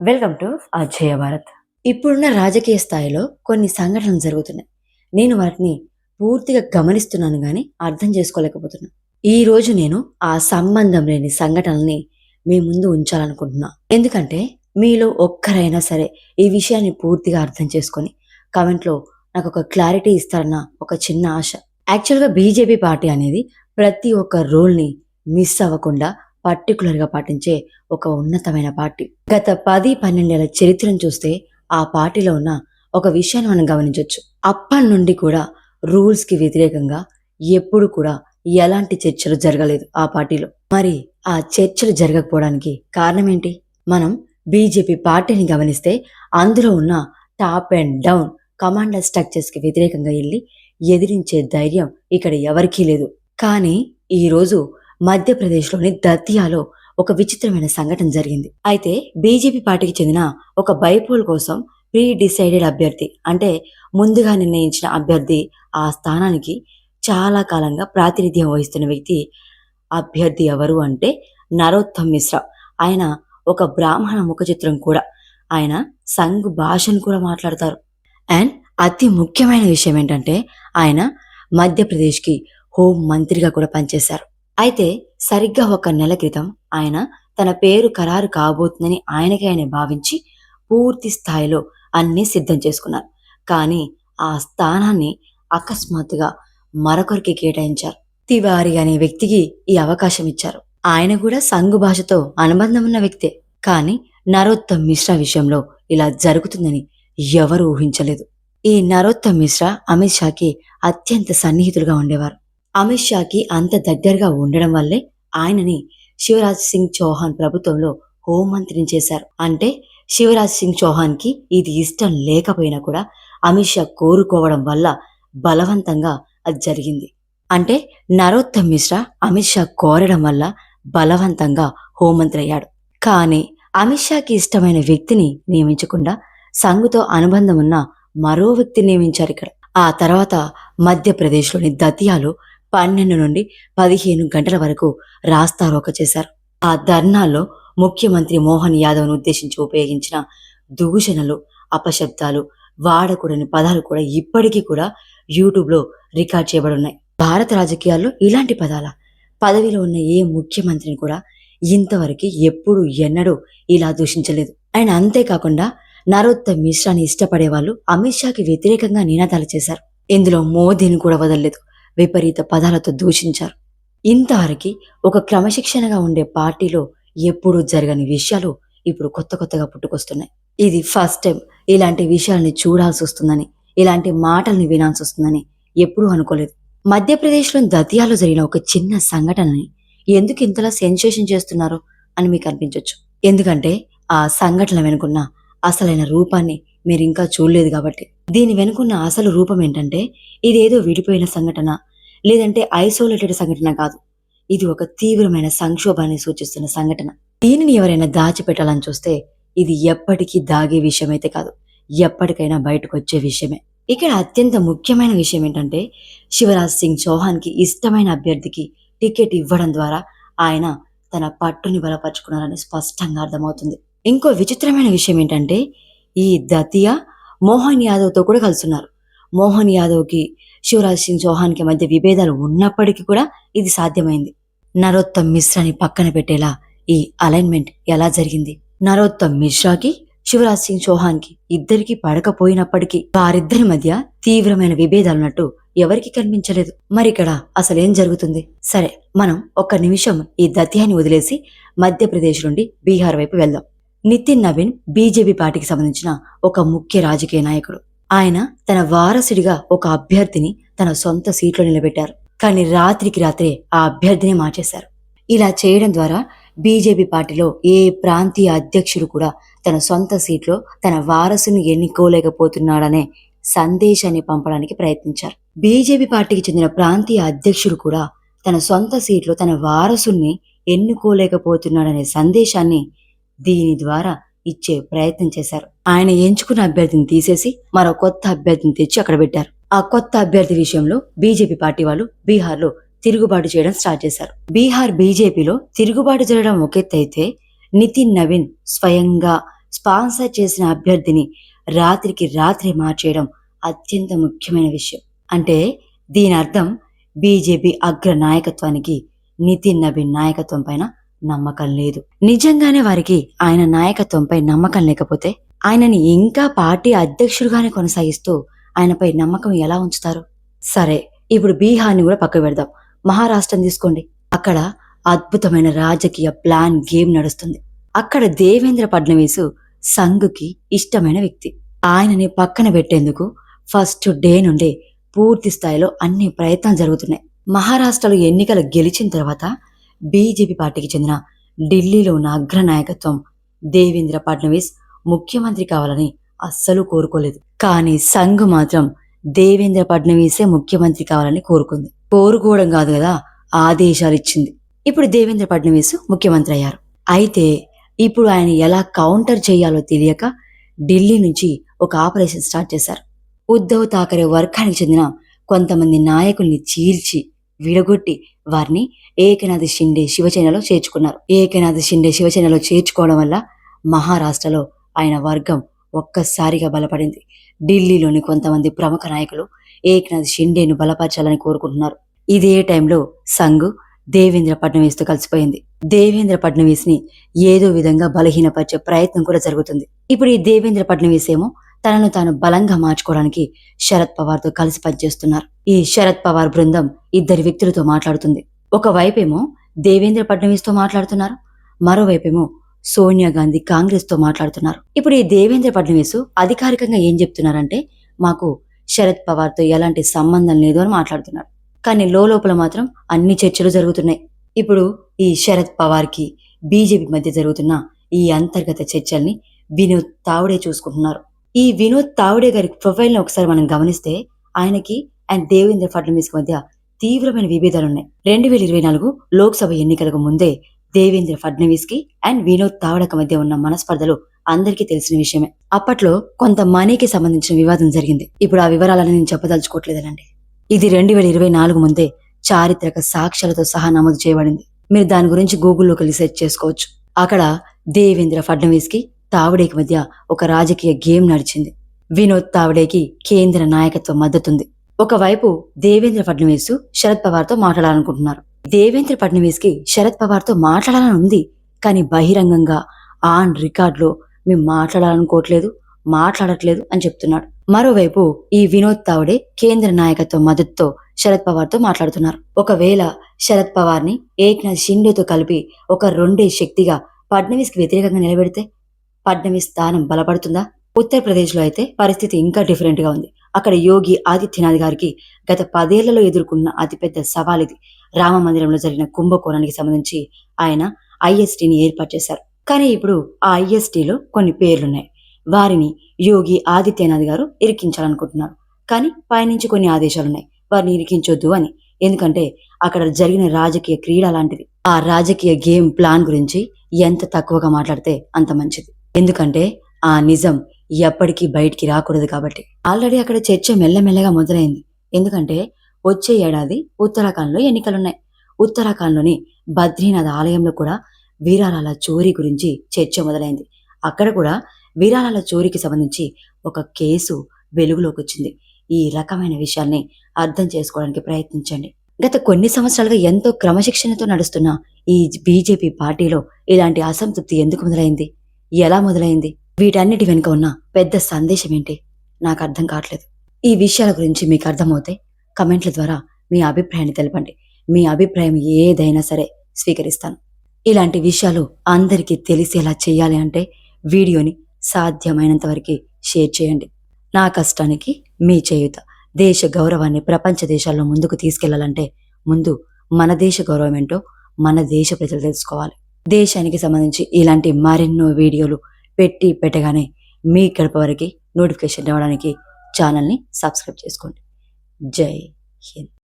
Welcome to Ajaya Bharat. ఇప్పుడున్న రాజకీయ స్థాయిలో కొన్ని సంఘటనలు జరుగుతున్నాయి. నేను వాటిని పూర్తిగా గమనిస్తున్నాను గాని అర్థం చేసుకోలేకపోతున్నా. ఈ రోజు నేను ఆ సంబంధం లేని సంఘటనల్ని మీ ముందు ఉంచాలనుకుంటున్నా. ఎందుకంటే మీలో ఒక్కరైనా సరే ఈ విషయాన్ని పూర్తిగా అర్థం చేసుకొని కామెంట్‌లో నాకొక క్లారిటీ ఇస్తారన్న ఒక చిన్న ఆశ. యాక్చువల్‌గా బీజేపీ పార్టీ అనేది ప్రతి ఒక్క రూల్‌ని మిస్ అవ్వకుండా పర్టిక్యులర్‌గా పాటించే ఒక ఉన్నతమైన పార్టీ. గత 10-12 ఏళ్ల చరిత్రను చూస్తే ఆ పార్టీలో ఉన్న ఒక విషయాన్ని మనం గమనించొచ్చు. అప్పటినుండి కూడా రూల్స్‌కి వ్యతిరేకంగా ఎప్పుడు కూడా ఎలాంటి చర్చలు జరగలేదు ఆ పార్టీలో. మరి ఆ చర్చలు జరగకపోవడానికి కారణం ఏంటి? మనం బీజేపీ పార్టీని గమనిస్తే అందులో ఉన్న టాప్ అండ్ డౌన్ కమాండర్ స్ట్రక్చర్స్‌కి వ్యతిరేకంగా ఎళ్లి ఎదిరించే ధైర్యం ఇక్కడ ఎవరికీ లేదు. కానీ ఈరోజు మధ్యప్రదేశ్‌లోని దతియాలో ఒక విచిత్రమైన సంఘటన జరిగింది. అయితే బీజేపీ పార్టీకి చెందిన ఒక బైపోల్ కోసం ప్రీ డిసైడెడ్ అభ్యర్థి అంటే ముందుగా నిర్ణయించిన అభ్యర్థి ఆ స్థానానికి చాలా కాలంగా ప్రాతినిధ్యం వహిస్తున్న వ్యక్తి అభ్యర్థి ఎవరు అంటే నరోత్తమ్ మిశ్రా. ఆయన ఒక బ్రాహ్మణ ముఖ చిత్రం కూడా. ఆయన సంఘ్ భాషను కూడా మాట్లాడతారు. అండ్ అతి ముఖ్యమైన విషయం ఏంటంటే ఆయన మధ్యప్రదేశ్‌కి హోం మంత్రిగా కూడా పనిచేశారు. అయితే సరిగ్గా ఒక నెల క్రితం ఆయన తన పేరు ఖరారు కాబోతుందని ఆయనకే భావించి పూర్తి స్థాయిలో అన్నీ సిద్ధం చేసుకున్నారు. కానీ ఆ స్థానాన్ని అకస్మాత్తుగా మరొకరికి కేటాయించారు. తివారీ అనే వ్యక్తికి ఈ అవకాశం ఇచ్చారు. ఆయన కూడా సంఘ్ భాషతో అనుబంధం ఉన్న వ్యక్తే. కానీ నరోత్తమ్ మిశ్రా విషయంలో ఇలా జరుగుతుందని ఎవరూ ఊహించలేదు. ఈ నరోత్తమ్ మిశ్రా అమిత్ షాకి అత్యంత సన్నిహితులుగా ఉండేవారు. అమిత్ షాకి అంత దగ్గరగా ఉండడం వల్లే ఆయనని శివరాజ్ సింగ్ చౌహాన్ ప్రభుత్వంలో హోంమంత్రిని చేశారు. అంటే శివరాజ్ సింగ్ చౌహాన్ కి ఇది ఇష్టం లేకపోయినా కూడా అమిత్ షా కోరుకోవడం వల్ల బలవంతంగా అది జరిగింది. అంటే నరోత్తమ్ మిశ్రా అమిత్ షా కోరడం వల్ల బలవంతంగా హోంమంత్రి అయ్యాడు. కానీ అమిత్ షాకి ఇష్టమైన వ్యక్తిని నియమించకుండా సంఘ్తో అనుబంధం ఉన్న మరో వ్యక్తిని నియమించారు ఇక్కడ. ఆ తర్వాత మధ్యప్రదేశ్లోని దతియాలో 12 నుండి 15 గంటల వరకు రాస్తారోక చేశారు. ఆ ధర్నాల్లో ముఖ్యమంత్రి మోహన్ యాదవ్ను ఉద్దేశించి ఉపయోగించిన దూషణలు, అపశబ్దాలు, వాడకూడని పదాలు కూడా ఇప్పటికీ కూడా యూట్యూబ్లో రికార్డ్ చేయబడి ఉన్నాయి. భారత రాజకీయాల్లో ఇలాంటి పదవిలో ఉన్న ఏ ముఖ్యమంత్రిని కూడా ఇంతవరకు ఎప్పుడు ఎన్నడూ ఇలా దూషించలేదు. ఆయన అంతేకాకుండా నరోత్తమ్ మిశ్రాని ఇష్టపడే వాళ్ళు అమిత్ షాకి వ్యతిరేకంగా నినాదాలు చేశారు. ఇందులో మోదీని కూడా వదలలేదు. విపరీత పదాలతో దూషించారు. ఇంతవరకు ఒక క్రమశిక్షణగా ఉండే పార్టీలో ఎప్పుడూ జరగని విషయాలు ఇప్పుడు కొత్తగా పుట్టుకొస్తున్నాయి. ఇది ఫస్ట్ టైం ఇలాంటి విషయాల్ని చూడాల్సి వస్తుందని, ఇలాంటి మాటల్ని వినాల్సి వస్తుందని ఎప్పుడూ అనుకోలేదు. మధ్యప్రదేశ్లోని దతియాలో జరిగిన ఒక చిన్న సంఘటనని ఎందుకు ఇంతలా సెన్సేషన్ చేస్తున్నారో అని మీకు అనిపించవచ్చు. ఎందుకంటే ఆ సంఘటన వెనుకున్న అసలైన రూపాన్ని మీరు ఇంకా చూడలేదు కాబట్టి. దీని వెనుకున్న అసలు రూపం ఏంటంటే ఇదేదో విడిపోయిన సంఘటన, లేదంటే ఐసోలేటెడ్ సంఘటన కాదు. ఇది ఒక తీవ్రమైన సంక్షోభాన్ని సూచిస్తున్న సంఘటన. దీనిని ఎవరైనా దాచిపెట్టాలని చూస్తే ఇది ఎప్పటికీ దాగే విషయమైతే కాదు, ఎప్పటికైనా బయటకు వచ్చే విషయమే. ఇక్కడ అత్యంత ముఖ్యమైన విషయం ఏంటంటే శివరాజ్ సింగ్ చౌహాన్కి ఇష్టమైన అభ్యర్థికి టికెట్ ఇవ్వడం ద్వారా ఆయన తన పట్టుని బలపరుచుకున్నారని స్పష్టంగా అర్థమవుతుంది. ఇంకో విచిత్రమైన విషయం ఏంటంటే ఈ దతియా మోహన్ యాదవ్తో కూడా కలుసున్నారు. మోహన్ యాదవ్కి శివరాజ్ సింగ్ చౌహాన్కి మధ్య విభేదాలు ఉన్నప్పటికీ కూడా ఇది సాధ్యమైంది. నరోత్తమ్ మిశ్రాని పక్కన పెట్టేలా ఈ అలైన్మెంట్ ఎలా జరిగింది? నరోత్తమ్ మిశ్రాకి శివరాజ్ సింగ్ చౌహాన్కి ఇద్దరికి పడకపోయినప్పటికీ వారిద్దరి మధ్య తీవ్రమైన విభేదాలున్నట్టు ఎవరికి కనిపించలేదు. మరి ఇక్కడ అసలేం జరుగుతుంది? సరే, మనం ఒక్క నిమిషం ఈ దతియాని వదిలేసి మధ్యప్రదేశ్ నుండి బీహార్ వైపు వెళ్దాం. నితిన్ నవీన్ బీజేపీ పార్టీకి సంబంధించిన ఒక ముఖ్య రాజకీయ నాయకుడు. ఆయన తన వారసుడిగా ఒక అభ్యర్థిని తన సొంత సీట్లో నిలబెట్టారు. కానీ రాత్రికి రాత్రే ఆ అభ్యర్థిని మార్చేశారు. ఇలా చేయడం ద్వారా బీజేపీ పార్టీలో ఏ ప్రాంతీయ అధ్యక్షుడు కూడా తన సొంత సీట్లో తన వారసుని ఎన్నుకోలేకపోతున్నాడనే సందేశాన్ని పంపడానికి ప్రయత్నించారు. బీజేపీ పార్టీకి చెందిన ప్రాంతీయ అధ్యక్షుడు కూడా తన సొంత సీట్లో తన వారసుని ఎన్నుకోలేకపోతున్నాడనే సందేశాన్ని దీని ద్వారా ఇచ్చే ప్రయత్నం చేశారు. ఆయన ఎంచుకున్న అభ్యర్థిని తీసేసి మరో కొత్త అభ్యర్థిని తెచ్చి అక్కడ పెట్టారు. ఆ కొత్త అభ్యర్థి విషయంలో బీజేపీ పార్టీ వాళ్ళు బీహార్లో తిరుగుబాటు చేయడం స్టార్ట్ చేశారు. బీహార్ బీజేపీలో తిరుగుబాటు జరగడం ఒక ఎత్తు అయితే నితిన్ నవీన్ స్వయంగా స్పాన్సర్ చేసిన అభ్యర్థిని రాత్రికి రాత్రి మార్చేయడం అత్యంత ముఖ్యమైన విషయం. అంటే దీని అర్థం బీజేపీ అగ్ర నాయకత్వానికి నితిన్ నబీన్ నాయకత్వం పైన నమ్మకం లేదు. నిజంగానే వారికి ఆయన నాయకత్వంపై నమ్మకం లేకపోతే ఆయనని ఇంకా పార్టీ అధ్యక్షుడిగానే కొనసాగిస్తూ ఆయనపై నమ్మకం ఎలా ఉంచుతారు? సరే, ఇప్పుడు బీహార్ని కూడా పక్కకు పెడదాం. మహారాష్ట్రం తీసుకోండి. అక్కడ అద్భుతమైన రాజకీయ ప్లాన్ గేమ్ నడుస్తుంది. అక్కడ దేవేంద్ర ఫడ్నవీస్ సంఘ్కి ఇష్టమైన వ్యక్తి. ఆయనని పక్కన పెట్టేందుకు ఫస్ట్ డే నుండే పూర్తి స్థాయిలో అన్ని ప్రయత్నాలు జరుగుతున్నాయి. మహారాష్ట్రలో ఎన్నికలు గెలిచిన తర్వాత బీజేపీ పార్టీకి చెందిన ఢిల్లీలో ఉన్న అగ్రనాయకత్వం దేవేంద్ర ఫడ్నవీస్ ముఖ్యమంత్రి కావాలని అస్సలు కోరుకోలేదు. కానీ సంఘ్ మాత్రం దేవేంద్ర ఫడ్నవీసే ముఖ్యమంత్రి కావాలని కోరుకుంది. కోరుకోవడం కాదు కదా, ఆదేశాలు ఇచ్చింది. ఇప్పుడు దేవేంద్ర ఫడ్నవీస్ ముఖ్యమంత్రి అయ్యారు. అయితే ఇప్పుడు ఆయన ఎలా కౌంటర్ చేయాలో తెలియక ఢిల్లీ నుంచి ఒక ఆపరేషన్ స్టార్ట్ చేశారు. ఉద్ధవ్ ఠాకరే వర్గానికి చెందిన కొంతమంది నాయకుల్ని చీల్చి విడగొట్టి వారిని ఏకనాథ్ షిండే శివసేనలో చేర్చుకున్నారు. ఏకనాథ్ షిండే శివసేనలో చేర్చుకోవడం వల్ల మహారాష్ట్రలో ఆయన వర్గం ఒక్కసారిగా బలపడింది. ఢిల్లీలోని కొంతమంది ప్రముఖ నాయకులు ఏకనాథ్ షిండేను బలపరచాలని కోరుకుంటున్నారు. ఇదే టైంలో సంఘ్ దేవేంద్ర ఫడ్నవీస్తో కలిసిపోయింది. దేవేంద్ర ఫడ్నవీస్ ని ఏదో విధంగా బలహీనపరిచే ప్రయత్నం కూడా జరుగుతుంది. ఇప్పుడు ఈ దేవేంద్ర ఫడ్నవీస్ ఏమో తనను తాను బలంగా మార్చుకోవడానికి శరద్ పవార్తో కలిసి పనిచేస్తున్నారు. ఈ శరద్ పవార్ బృందం ఇద్దరు వ్యక్తులతో మాట్లాడుతుంది. ఒకవైపేమో దేవేంద్ర ఫడ్నవీస్తో మాట్లాడుతున్నారు, మరోవైపేమో సోనియా గాంధీ కాంగ్రెస్ తో మాట్లాడుతున్నారు. ఇప్పుడు ఈ దేవేంద్ర ఫడ్నవీస్ అధికారికంగా ఏం చెప్తున్నారంటే మాకు శరద్ పవార్తో ఎలాంటి సంబంధం లేదు అని మాట్లాడుతున్నారు. కానీ లోపల మాత్రం అన్ని చర్చలు జరుగుతున్నాయి. ఇప్పుడు ఈ శరద్ పవార్కి బీజేపీ మధ్య జరుగుతున్న ఈ అంతర్గత చర్చల్ని వినోద్ తావడే చూసుకుంటున్నారు. ఈ వినోద్ తావడే గారి ప్రొఫైల్ని ఒకసారి మనం గమనిస్తే ఆయనకి అండ్ దేవేంద్ర ఫడ్నవీస్ మధ్య తీవ్రమైన విభేదాలున్నాయి. 2024 లోక్సభ ఎన్నికలకు ముందే దేవేంద్ర ఫడ్నవీస్ కి అండ్ వినోద్ తావడక మధ్య ఉన్న మనస్పర్ధలు అందరికీ తెలిసిన విషయమే. అప్పట్లో కొంత మనీకి సంబంధించిన వివాదం జరిగింది. ఇప్పుడు ఆ వివరాలను నేను చెప్పదలుచుకోవట్లేదనండి. ఇది 2024 ముందే చారిత్రక సాక్ష్యాలతో సహా నమోదు చేయబడింది. మీరు దాని గురించి గూగుల్లోకి వెళ్ళి సెర్చ్ చేసుకోవచ్చు. అక్కడ దేవేంద్ర ఫడ్నవీస్ కి తావడేకి మధ్య ఒక రాజకీయ గేమ్ నడిచింది. వినోద్ తావడేకి కేంద్ర నాయకత్వం మద్దతుంది. ఒకవైపు దేవేంద్ర ఫడ్నవీస్ శరద్ పవార్తో మాట్లాడాలనుకుంటున్నారు. దేవేంద్ర ఫడ్నవీస్ కి శరద్ పవార్తో మాట్లాడాలని ఉంది, కానీ బహిరంగంగా ఆన్ రికార్డులో మేము మాట్లాడట్లేదు అని చెప్తున్నాడు. మరోవైపు ఈ వినోద్ తావడే కేంద్ర నాయకత్వం మద్దతుతో శరద్ పవార్తో మాట్లాడుతున్నారు. ఒకవేళ శరద్ పవార్ ని ఏక్నాథ్ షిండేతో కలిపి ఒక రెండే శక్తిగా ఫడ్నవీస్ కి వ్యతిరేకంగా నిలబెడితే ఫడ్నవీస్ స్థానం బలపడుతుందా? ఉత్తరప్రదేశ్ లో అయితే పరిస్థితి ఇంకా డిఫరెంట్ గా ఉంది. అక్కడ యోగి ఆదిత్యనాథ్ గారికి గత 10 ఏళ్లలో ఎదుర్కొన్న అతిపెద్ద సవాల్ ఇది. రామ మందిరంలో జరిగిన కుంభకోణానికి సంబంధించి ఆయన ఐఎస్టీని ఏర్పాటు చేశారు. కానీ ఇప్పుడు ఆ ఐఎస్టీలో కొన్ని పేర్లున్నాయి. వారిని యోగి ఆదిత్యనాథ్ గారు ఇరికించాలనుకుంటున్నారు. కానీ పైనుంచి కొన్ని ఆదేశాలున్నాయి వారిని ఇరికించొద్దు అని. ఎందుకంటే అక్కడ జరిగిన రాజకీయ క్రీడ లాంటిది. ఆ రాజకీయ గేమ్ ప్లాన్ గురించి ఎంత తక్కువగా మాట్లాడితే అంత మంచిది. ఎందుకంటే ఆ నిజం ఎప్పటికీ బయటికి రాకూడదు కాబట్టి. ఆల్రెడీ అక్కడ చర్చ మెల్లమెల్లగా మొదలైంది. ఎందుకంటే వచ్చే ఏడాది ఉత్తరాఖండ్లో ఎన్నికలున్నాయి. ఉత్తరాఖండ్లోని బద్రీనాథ్ ఆలయంలో కూడా విరాళాల చోరీ గురించి చర్చ మొదలైంది. అక్కడ కూడా విరాళాల చోరీకి సంబంధించి ఒక కేసు వెలుగులోకి వచ్చింది. ఈ రకమైన విషయాల్ని అర్థం చేసుకోవడానికి ప్రయత్నించండి. గత కొన్ని సంవత్సరాలుగా ఎంతో క్రమశిక్షణతో నడుస్తున్న ఈ బీజేపీ పార్టీలో ఇలాంటి అసంతృప్తి ఎందుకు మొదలైంది? ఎలా మొదలైంది? వీటన్నిటి వెనుక ఉన్న పెద్ద సందేశం ఏంటి? నాకు అర్థం కావట్లేదు. ఈ విషయాల గురించి మీకు అర్థమవుతే కమెంట్ల ద్వారా మీ అభిప్రాయాన్ని తెలపండి. మీ అభిప్రాయం ఏదైనా సరే స్వీకరిస్తాను. ఇలాంటి విషయాలు అందరికీ తెలిసేలా చేయాలి అంటే వీడియోని సాధ్యమైనంత వరకు షేర్ చేయండి. నా కష్టానికి మీ చేయూత. దేశ గౌరవాన్ని ప్రపంచ దేశాల్లో ముందుకు తీసుకెళ్లాలంటే ముందు మన దేశ గౌరవం ఏంటో మన దేశ ప్రజలు తెలుసుకోవాలి. దేశానికి సంబంధించి ఇలాంటి మరెన్నో వీడియోలు పెట్టగానే మీ గడప వరకు నోటిఫికేషన్ రావడానికి ఛానల్ని సబ్స్క్రైబ్ చేసుకోండి. జై హింద్.